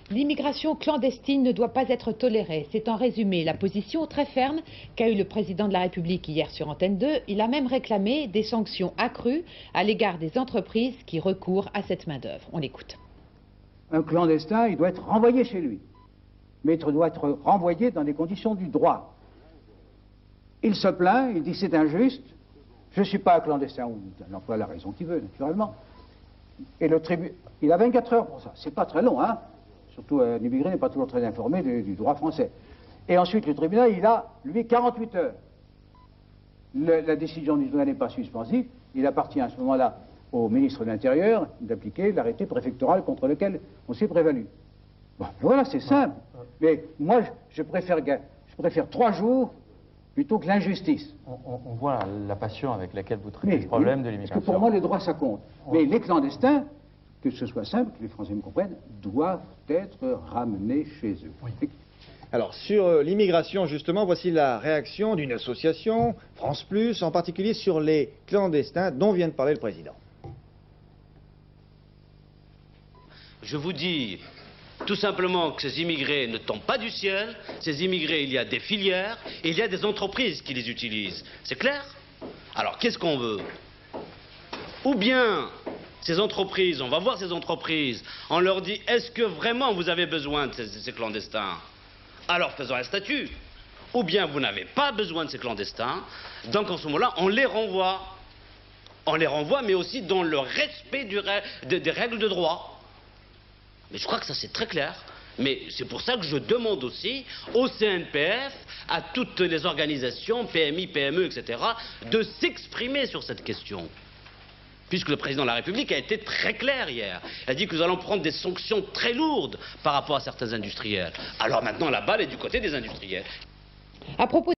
L'immigration clandestine ne doit pas être tolérée. C'est en résumé la position très ferme qu'a eue le président de la République hier sur Antenne 2. Il a même réclamé des sanctions accrues à l'égard des entreprises qui recourent à cette main-d'œuvre. On l'écoute. Un clandestin, il doit être renvoyé chez lui. Mais il doit être renvoyé dans les conditions du droit. Il se plaint, il dit c'est injuste. Je ne suis pas un clandestin, ou il emploie la raison qu'il veut, naturellement. Et le tribunal, il a 24 heures pour ça. C'est pas très long, hein. Surtout, un immigré n'est pas toujours très informé du droit français. Et ensuite, le tribunal, il a, lui, 48 heures. La décision du tribunal n'est pas suspensive. Il appartient à ce moment-là au ministre de l'Intérieur d'appliquer l'arrêté préfectoral contre lequel on s'est prévalu. Bon, voilà, c'est simple. Mais moi, je préfère 3 jours plutôt que l'injustice. On voit la passion avec laquelle vous traitez ce problème de l'immigration. Parce que pour moi, les droits, ça compte. Mais les clandestins, que ce soit simple, que les Français me comprennent, doivent être ramenés chez eux. Oui. Alors, sur l'immigration, justement, voici la réaction d'une association, France Plus, en particulier sur les clandestins dont vient de parler le président. Je vous dis tout simplement que ces immigrés ne tombent pas du ciel. Ces immigrés, il y a des filières et il y a des entreprises qui les utilisent. C'est clair? Alors, qu'est-ce qu'on veut? Ou bien, ces entreprises, on va voir ces entreprises, on leur dit, est-ce que vraiment vous avez besoin de ces clandestins? Alors faisons un statut. Ou bien vous n'avez pas besoin de ces clandestins, donc en ce moment-là, on les renvoie. On les renvoie, mais aussi dans le respect des règles de droit. Mais je crois que ça c'est très clair. Mais c'est pour ça que je demande aussi au CNPF, à toutes les organisations, PMI, PME, etc., de s'exprimer sur cette question. Puisque le président de la République a été très clair hier. Il a dit que nous allons prendre des sanctions très lourdes par rapport à certains industriels. Alors maintenant, la balle est du côté des industriels. À propos